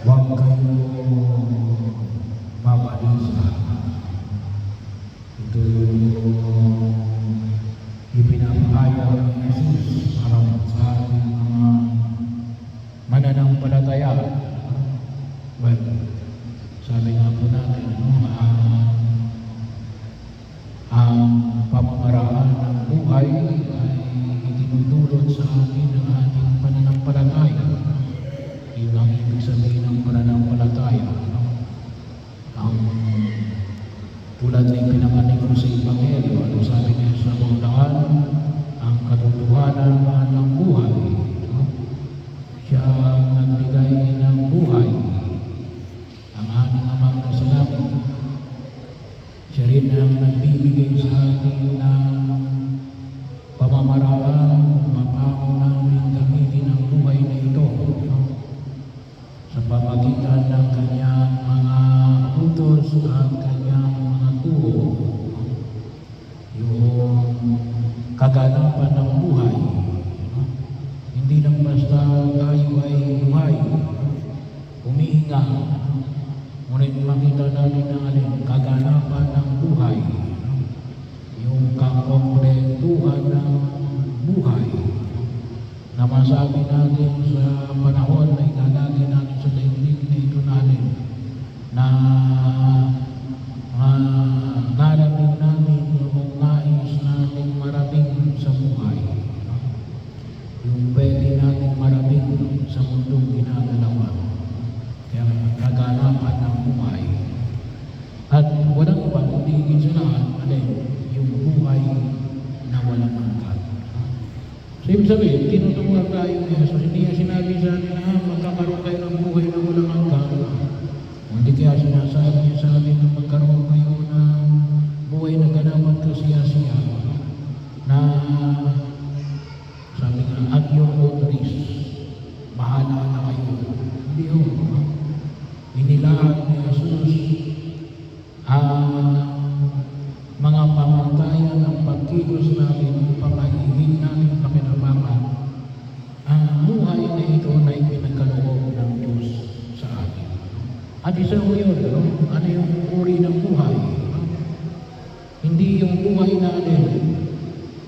Huwag kayong mabalisa. Ito yung ipinapahayag ni Jesus para sa ating mga mananampalataya. Well, sabi nga po natin, ang pamamaraan ng buhay ay itinutulot sa atin ng ating pananampalataya. Yun ang ibig sabihin ng pananampalataya. Ang tulad na ipinanganig ko sa Ebanghelyo, ano sabi niya sa Baulaan, ang katotohanan ng buhay. Siya ang nagbigay ng buhay. Ang aming Amang nasa langit. Siya rin ang nagbibigay sa atin ng pamamaraan kung paano namin gamitin ang buhay na ito. Sa pamagitan ng kanyang mga utos at kanyang mga turo, yung kaganapan ng buhay. Hindi lang basta tayo ay buhay, humihinga, ngunit makita natin ang kaganapan ng buhay, yung kakompletuhan ng buhay, na masabi natin sa panahon na ilalagay natin sa daigdig na ito natin, na narating natin yung nais natin marating sa buhay, yung pwede natin marating sa mundong ginagalawa. Kaya kaganapan ng buhay. At walang iba, kundi higit sa lahat, yung buhay na walang hanggan. So, ibig sabihin, tinuturuan tayo ni Jesus. Hindi niya sinabi sa atin na magkakaroon kayo ng buhay na walang hanggan. Hindi kaya sinasabi niya sa atin na magkaroon kayo ng buhay na ganapan kasiya-siya, na sabi nga, at your own risk, bahala na kayo. Hindi ho. Inilahat ni Jesus ang mga pamantayan ng pagkilos natin upang maihigit natin pakinabangan ang buhay na ito na ipinagkaloob ng Diyos sa atin. At isa ko yun, ano yung uri ng buhay? Hindi yung buhay natin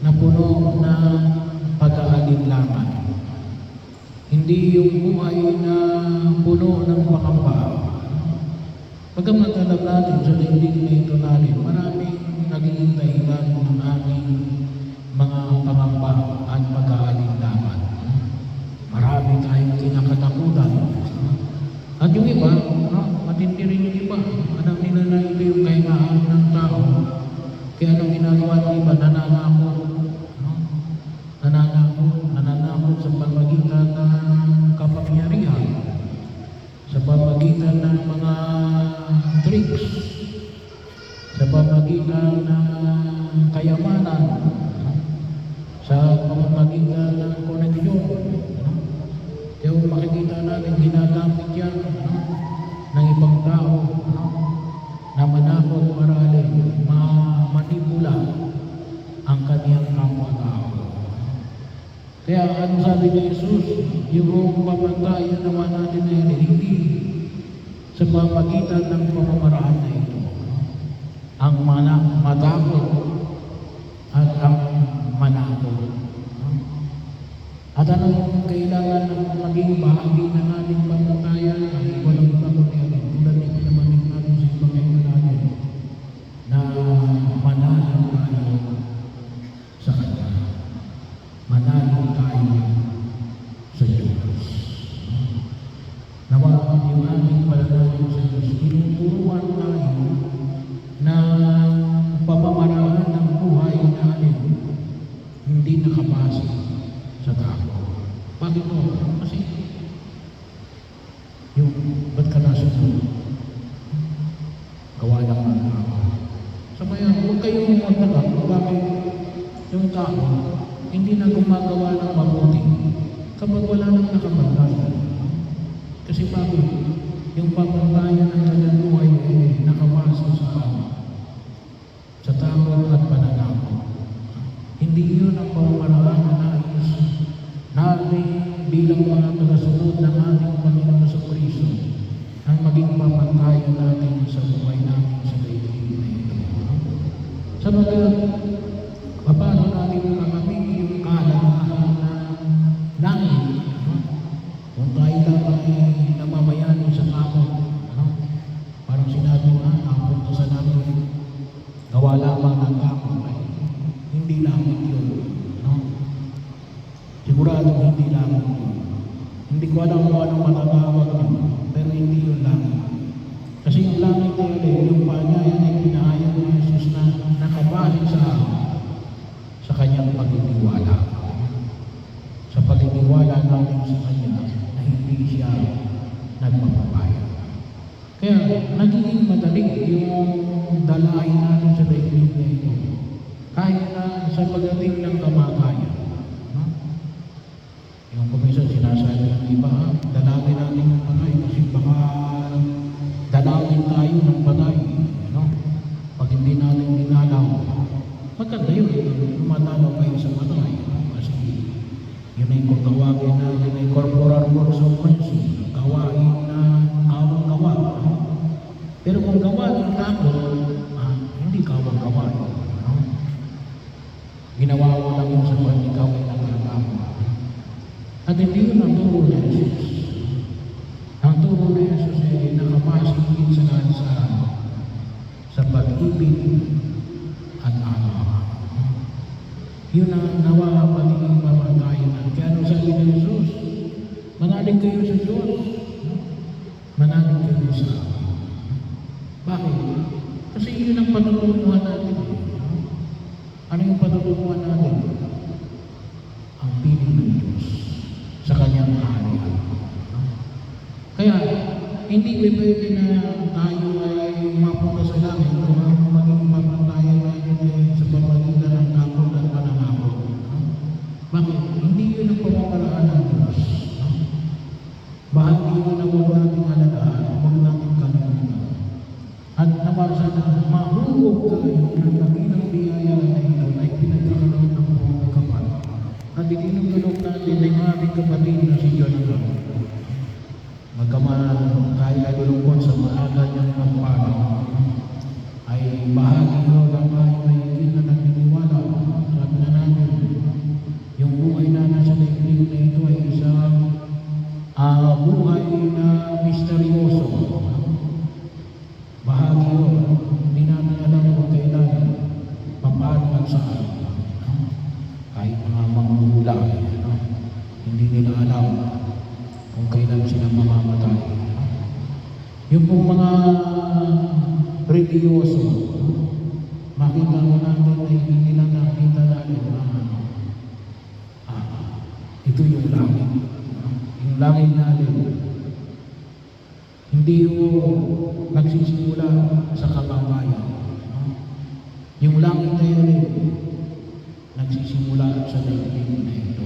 na puno ng pag-aalinlangan. Hindi yung buhay na puno ng pangamba. Pagkamat alam natin sa daigdig na ito natin, maraming naging dahilan ng aming mga pangamba at pag-aalinlangan. Marami tayong kinakatakutan. At yung iba, matindi rin yung iba. Alam nila na ito yung kahingaan ng tao. Kaya anong ginagawa ng iba? Nananakot sa pamagitan ng kapangyarihan, sa pamagitan ng mga tricks, sa pamagitan ng kayamanan, sa pamagitan ng koneksyon. Kaya kung makikita natin, ginagamit yan ng ibang tao na manakot, marali, manipula ang kaniyang kapwa-tao. Kaya ano sabi ni Jesus, yung pamantayan naman natin na hindi sa pamagitan ng pamamaraan na ito, ang matakot at ang manakot. At ano yung kailangan ng maging bahagi ng ating pamantayan ay walang takot yan. Tulad ni pinamanig natin sa Panginoon natin na manalig tayo sa Kanya. Manalig tayo sa Diyos. Nawa yung aming pananalig sa Diyos, tinuturuan tayo na pamamaraan ng buhay natin hindi nakapasok sa tao. Bakit ito? Kasi yung ba't ka nasunod? Gawa lang ng tao. Sabaya, huwag kayong magtagal. Bakit yung tao hindi na gumagawa ng mabuti kapag wala nang nakapantayan? Kasi bakit? Yung pamantayan ng kanyang buhay ay nakapasok sa takot at pananakot. Hindi yun ang pamamaraan na nais natin bilang mga tagasunod ng ating Panginoon sa Kristo maging pamantayan natin sa buhay natin sa daigdig na ito. Sabagat, paano natin makamit yung kahalagahan ng langit? Kung tayo lang ay namamayani sa takot, parang sinabi nga, ang punto sa namin, gawa lamang ng takot ay hindi langit yun. Sigurado hindi langit yun. Hindi ko alam kung anong matatawag yun, pero hindi yun langit. Kasi yung langit na yun, yung panyayan ay pinahayag ni Jesus na nakabase sa kanyang pagtitiwala. Sa pagtitiwala natin sa kanya na hindi siya nagpapabaya. Kaya nagiging madali yung dalahin natin sa daigdig na ito. Kahit na sa pagdating ng kamatayan. Yung kuminsan sinasabi ng iba, dalawin natin yung patay kasi baka dalawin tayo ng patay. Pag hindi natin dinalaw, maganda yun. Matalaw kayo sa patay. Kasi yun ay kung tawagin na yun ay corporal works of mercy. Gawain na kawang-gawa. Pero kung gawa ng takot, hindi kawang-gawa. Ginawa mo lang yun sa pag ikaw ay nagkakama. At hindi yun ang turo ni Jesus. Ang turo ni Jesus ay nakamasingin sa lahat sa pag-ibig at awa. Yun ang nawa magiging pamantayan. Kaya nung sabi ni Jesus, manalig kayo sa Diyos. Manalig kayo sa akin. Bakit? Kasi yun ang patutunguhan natin. Ano yung patutunguhan natin? Ang piling ng Diyos sa kanyang kaharian. Kaya, hindi pwede na tayo ay mapunta sa langit kung ang maging pamantayan natin ay sa pamagitan ng takot at panangakot. Bakit? Hindi yun ang pamamaraan ng Diyos. Bahagi yun na huwag natin alagaan, huwag natin kalimutan. At nabasa na mahulog tayo ng dakilang biyaya na ito na ipinagkakaroon ng buong kapal. At itinutulog natin ay maraming kapatid na si Jonathan. Magkaman kaya lulungkot sa maaga niyang pagpano, ay bahagi ko lang tayo ay hindi na nagtitiwala. Sabi na namin, yung buhay na nasa daigdig na ito ay isang buhay na misteryoso. Bahagi ko, hindi natin alam kung kailan, paano at saan. Kahit mga manghula, hindi nila alam kung kailan sila mamamatay. Yung pong mga religyoso, makita mo natin na hindi nila nakita natin ito yung langit. Yung langit natin, hindi yung nagsisimula sa kababayan. Yung langit na yun nagsisimula sa daigdig na ito.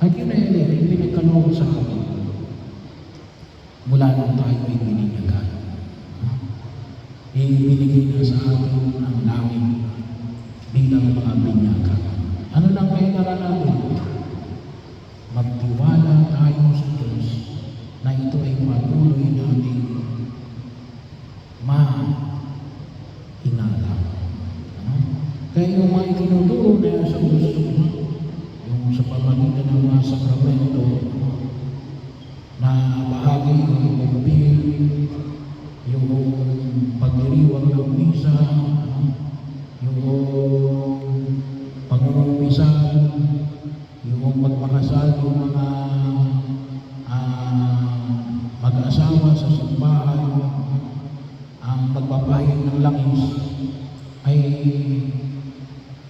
At yun ay pinagkaloob sa atin mula nung tayo ay bininyagan. Ibinigay na sa atin ang langit bilang mga binyagan. Ano lang kailangan natin? Magtiwala tayo sa Diyos na ito ay patuloy natin maingala. Kaya yung mga itinuturo na sa gusto yung sa pamagitan ng mga sakramento na bahagi yung kumpil, yung pagdiriwang ng misa, yung pangungumpisal, yung magpakasal, yung mga mag-asawa sa simbahan, ang magpapahid ng langis, ay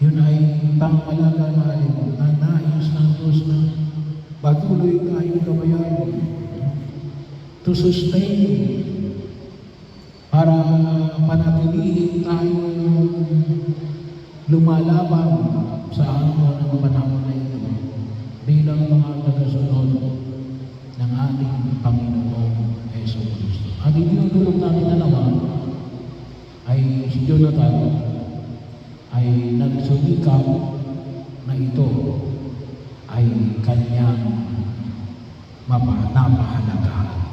yun ay pangalaga natin na nais ng Diyos na patuloy tayong gabayan to sustain para panatilihin tayo lumalaban sa hamon ng panahon na ito bilang mga tagasunod ng ating Panginoong Jesucristo. At itinutulog natin na naman ay si Jonathan ay nagsumikap na ito ay kanyang napahalagaan.